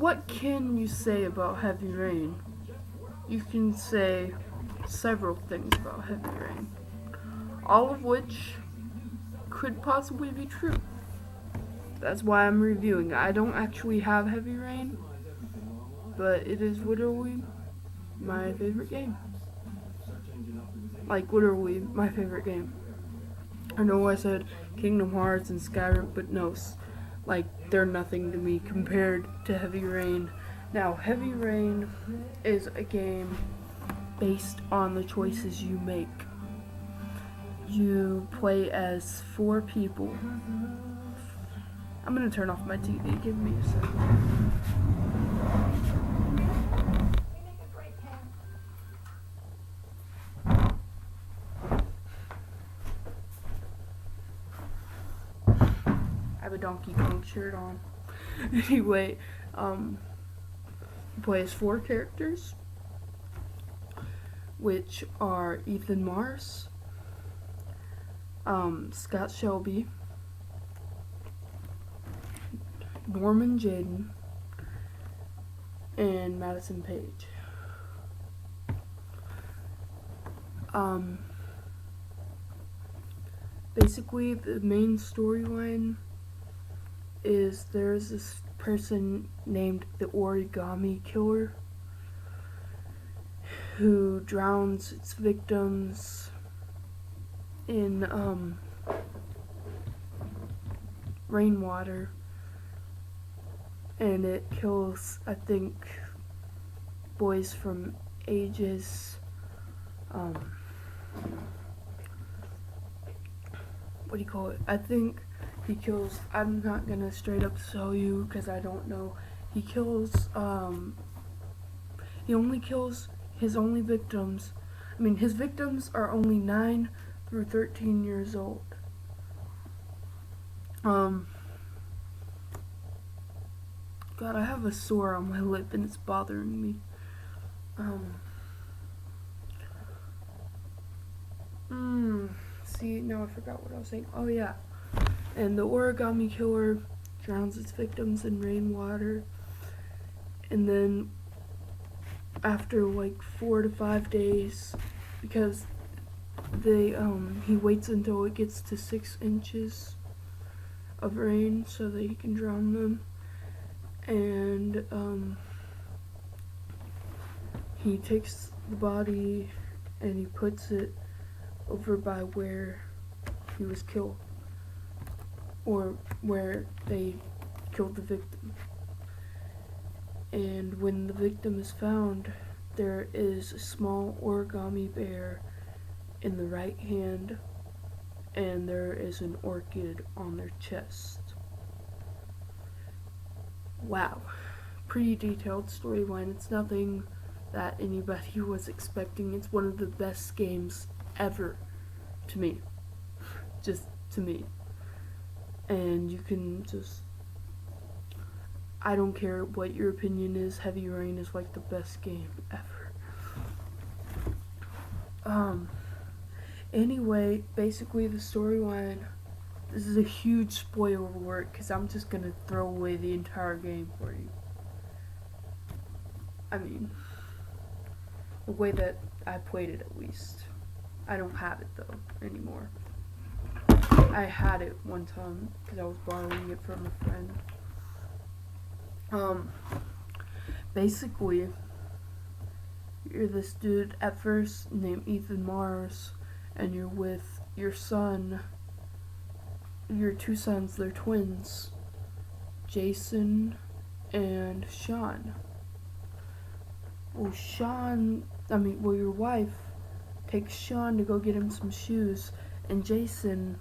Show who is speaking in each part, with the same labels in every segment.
Speaker 1: what can you say about Heavy Rain? You can say several things about Heavy Rain, all of which could possibly be true. That's why I'm reviewing it. I don't actually have Heavy Rain, but it is literally my favorite game. Like, literally my favorite game. I know I said Kingdom Hearts and Skyrim, but no, like, they're nothing to me compared to Heavy Rain. Now, Heavy Rain is a game based on the choices you make. You play as 4 people. I'm gonna turn off my TV. Give me a second. I have a Donkey Kong shirt on. Anyway, you play as 4 characters, which are Ethan Mars, Scott Shelby, Norman Jaden, and Madison Page. Basically, the main storyline is there's this person named the Origami Killer who drowns its victims in rainwater, and it kills, I think, boys from ages what do you call it? I think he kills, I'm not gonna straight up tell you because I don't know. He kills, he only kills his only victims. I mean, his victims are only 9 through 13 years old. God, I have a sore on my lip and it's bothering me. See, now I forgot what I was saying. Oh yeah. And the Origami Killer drowns its victims in rainwater, and then after like 4 to 5 days, because he waits until it gets to 6 inches of rain so that he can drown them, and he takes the body and he puts it over by where he was killed, or where they killed the victim. And when the victim is found, there is a small origami bear in the right hand, and there is an orchid on their chest. Wow. Pretty detailed storyline. It's nothing that anybody was expecting. It's one of the best games ever to me. Just to me. And you can just, I don't care what your opinion is, Heavy Rain is like the best game ever. Anyway, basically the storyline, this is a huge spoiler alert because I'm just gonna throw away the entire game for you. I mean, the way that I played it at least. I don't have it though anymore. I had it one time because I was borrowing it from a friend. Basically, you're this dude at first named Ethan Mars, and you're with your son, your 2 sons, they're twins, Jason and Sean. Well, your wife takes Sean to go get him some shoes, and Jason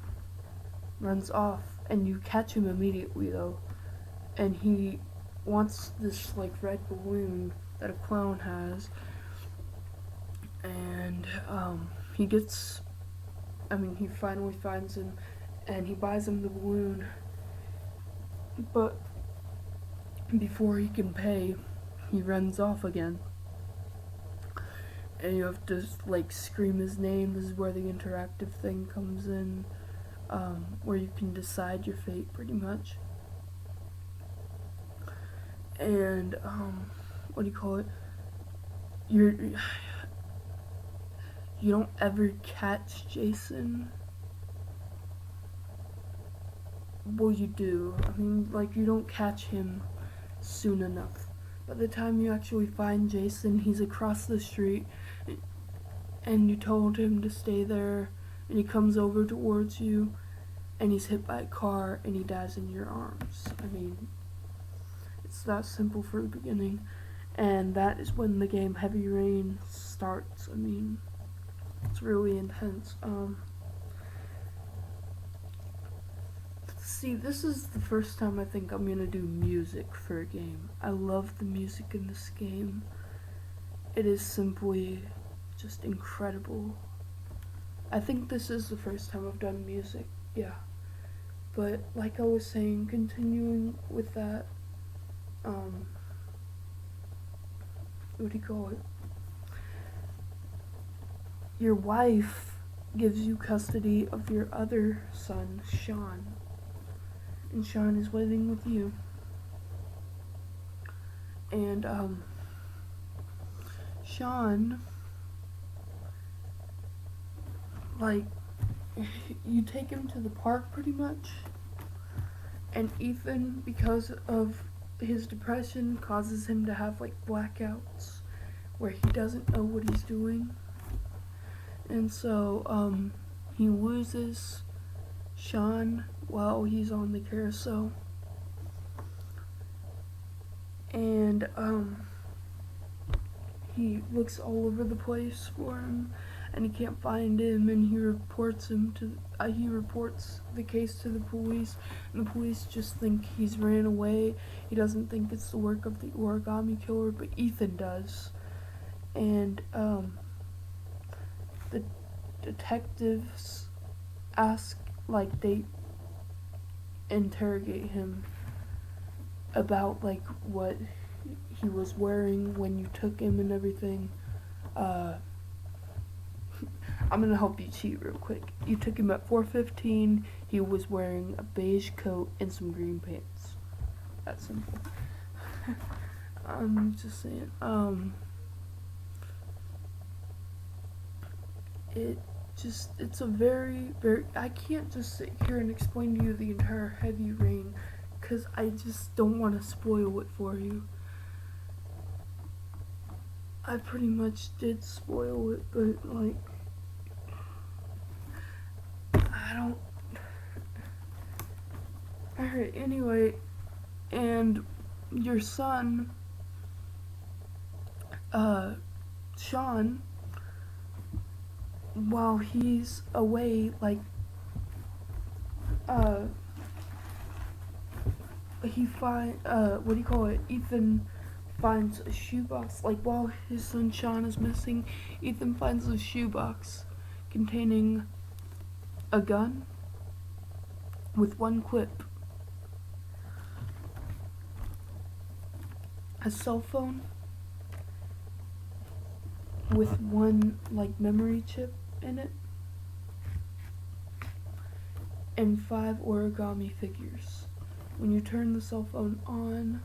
Speaker 1: runs off, and you catch him immediately though, and he wants this like red balloon that a clown has, and he finally finds him, and he buys him the balloon, but before he can pay, he runs off again. And you have to like scream his name. This is where the interactive thing comes in, where you can decide your fate pretty much. and what do you call it? You're you don't ever catch Jason. Well, you do. I mean, like, you don't catch him soon enough. By the time you actually find Jason, he's across the street, and you told him to stay there, and he comes over towards you, and he's hit by a car, and he dies in your arms. I mean, it's that simple for the beginning, and that is when the game Heavy Rain starts. I mean, it's really intense. See, this is the first time I think I'm gonna do music for a game. I love the music in this game. It is simply just incredible. I think this is the first time I've done music, yeah. But like I was saying, continuing with that, what do you call it? Your wife gives you custody of your other son, Sean. And Sean is living with you. And, Sean, like, you take him to the park pretty much. And Ethan, because of his depression, causes him to have, like, blackouts where he doesn't know what he's doing. And so, he loses Sean while he's on the carousel. And, he looks all over the place for him, and he can't find him, and he reports the case to the police, and the police just think he's ran away. He doesn't think it's the work of the Origami Killer, but Ethan does. And, the detectives they interrogate him about, like, what he was wearing when you took him and everything. I'm gonna help you cheat real quick. You took him at 4:15. He was wearing a beige coat and some green pants. That's simple. I'm just saying. It's a very, very, I can't just sit here and explain to you the entire Heavy Rain, because I just don't want to spoil it for you. I pretty much did spoil it, but, like, I don't. Alright, anyway, and your son, Sean, while he's away, like, Ethan finds a shoebox, like, while his son Sean is missing, Ethan finds a shoebox containing a gun with one clip, a cell phone with one, like, memory chip in it, and 5 origami figures. When you turn the cell phone on,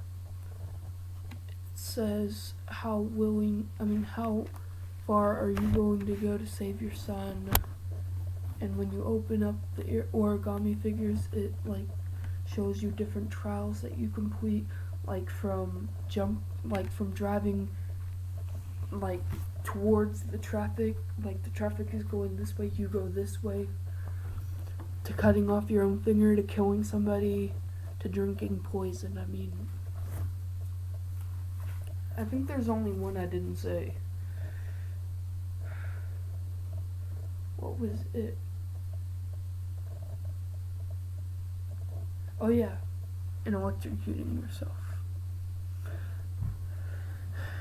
Speaker 1: it says how far are you willing to go to save your son. And when you open up the origami figures, it, like, shows you different trials that you complete, like from driving, like, towards the traffic, like the traffic is going this way, you go this way, to cutting off your own finger, to killing somebody, to drinking poison. I mean, I think there's only one I didn't say. What was it? Oh yeah, and electrocuting yourself.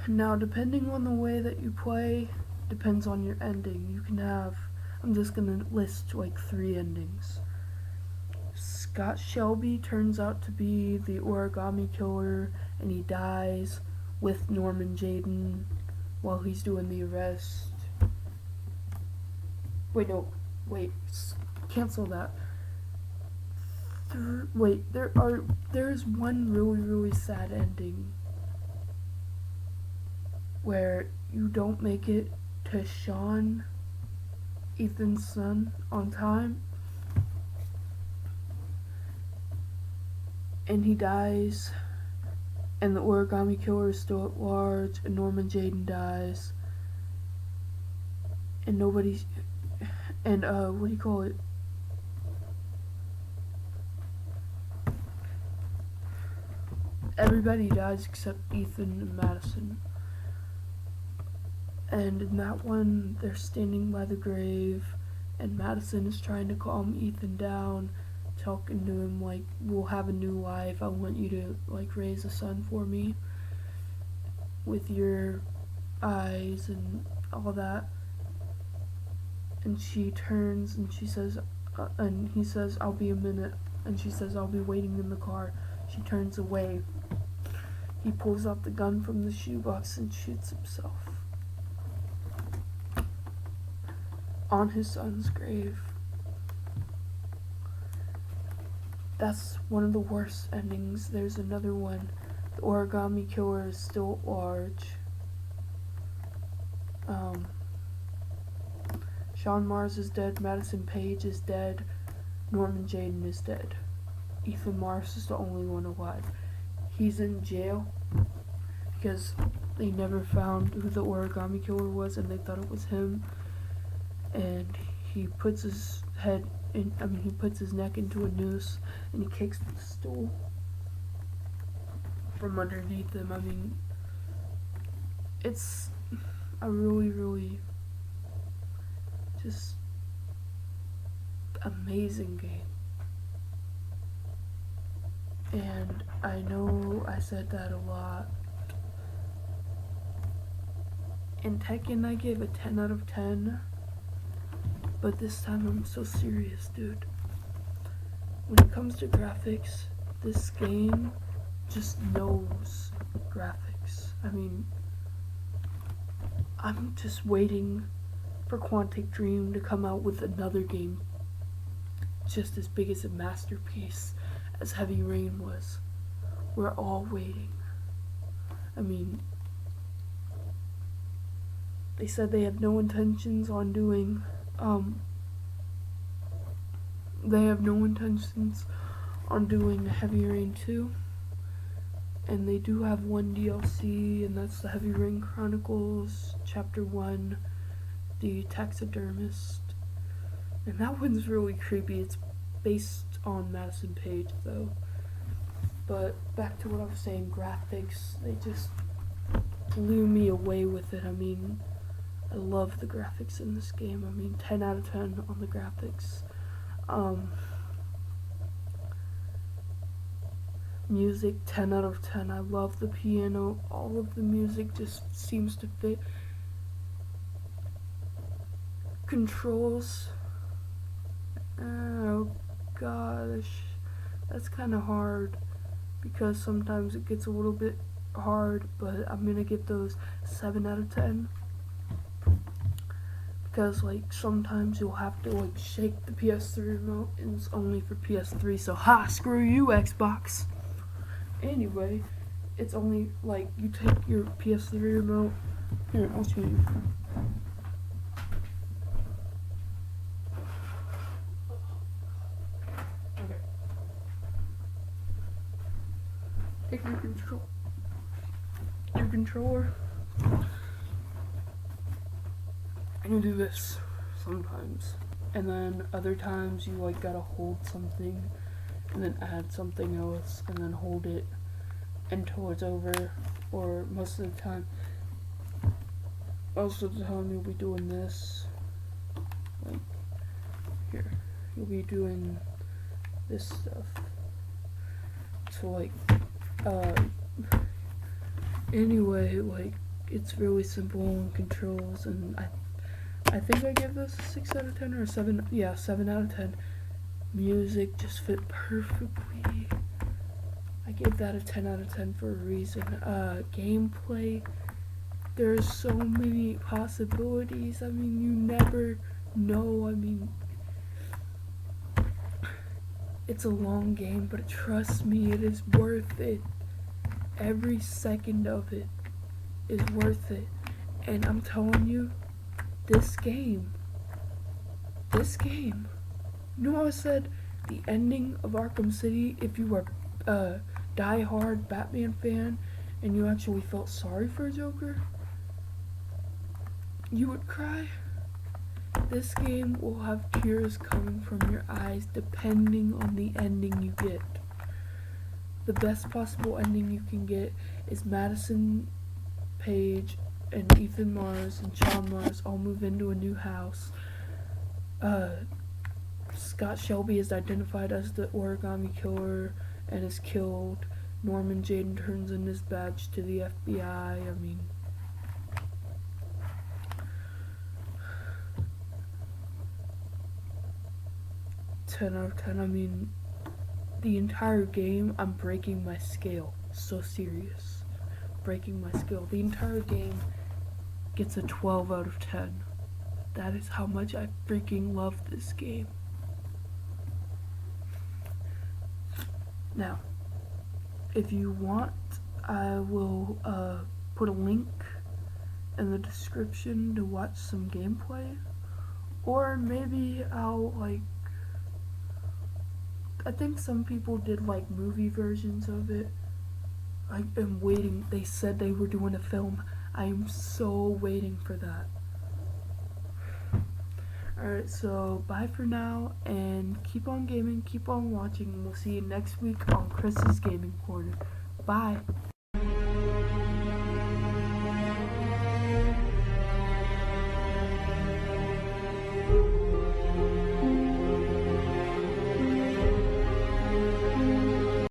Speaker 1: Now, depending on the way that you play, depends on your ending. You can have, I'm just gonna list, like, 3 endings. Scott Shelby turns out to be the Origami Killer, and he dies with Norman Jayden while he's doing the arrest. Wait, cancel that. There's one really, really sad ending where you don't make it to Sean, Ethan's son, on time, and he dies, and the origami killer is still at large, and Norman Jayden dies, and nobody's, and what do you call it? Everybody dies except Ethan and Madison. And in that one, they're standing by the grave, and Madison is trying to calm Ethan down, talking to him like, we'll have a new life, I want you to like raise a son for me with your eyes and all that. And she turns and she says, and he says, I'll be a minute, and she says, I'll be waiting in the car. She turns away. He pulls out the gun from the shoebox and shoots himself on his son's grave. That's one of the worst endings. There's another one. The origami killer is still at large. Sean Mars is dead. Madison Page is dead. Norman Jayden is dead. Ethan Mars is the only one alive. He's in jail because they never found who the origami killer was, and they thought it was him. And he puts his he puts his neck into a noose, and he kicks the stool from underneath him. I mean, it's a really, really just amazing game. And I know I said that a lot. In Tekken, I gave a 10 out of 10. But this time I'm so serious, dude. When it comes to graphics, this game just knows graphics. I mean, I'm just waiting for Quantic Dream to come out with another game just as big as a masterpiece as Heavy Rain was. We're all waiting. I mean, they said they have no intentions on doing Heavy Rain 2, and they do have one DLC, and that's the Heavy Rain Chronicles Chapter 1, The Taxidermist, and that one's really creepy. It's based on Madison Page, though. But back to what I was saying, graphics, they just blew me away with it. I mean, I love the graphics in this game. I mean, 10 out of 10 on the graphics. Music, 10 out of 10. I love the piano. All of the music just seems to fit. Controls. Oh gosh. That's kind of hard because sometimes it gets a little bit hard, but I'm gonna give those 7 out of 10. Because like sometimes you'll have to like shake the PS3 remote, and it's only for PS3, so screw you, Xbox. Anyway, it's only like you take your PS3 remote. Here, I'll show you. Okay. Take your controller. And you do this sometimes, and then other times you like gotta hold something and then add something else and then hold it until it's over. Or most of the time you'll be doing this, like here, you'll be doing this stuff. So like anyway, like it's really simple in controls, and I think I give this a 6 out of 10 or a 7. Yeah, 7 out of 10. Music just fit perfectly. I gave that a 10 out of 10 for a reason. Gameplay, there's so many possibilities. I mean, you never know. I mean, it's a long game, but trust me, it is worth it. Every second of it is worth it. And I'm telling you, this game, you know how I said the ending of Arkham City, if you were a die-hard Batman fan and you actually felt sorry for Joker, you would cry? This game will have tears coming from your eyes depending on the ending you get. The best possible ending you can get is Madison Paige and Ethan Mars and Sean Mars all move into a new house. Scott Shelby is identified as the Origami Killer and is killed. Norman Jayden turns in his badge to the FBI. I mean, ten out of 10. I mean, the entire game, I'm breaking my scale. So serious. Breaking my scale. The entire game gets a 12 out of 10. That is how much I freaking love this game. Now, if you want, I will put a link in the description to watch some gameplay. Or maybe I'll, I think some people did, movie versions of it. I am waiting. They said they were doing a film. I am so waiting for that. Alright, so bye for now, and keep on gaming, keep on watching, and we'll see you next week on Chris's Gaming Corner. Bye.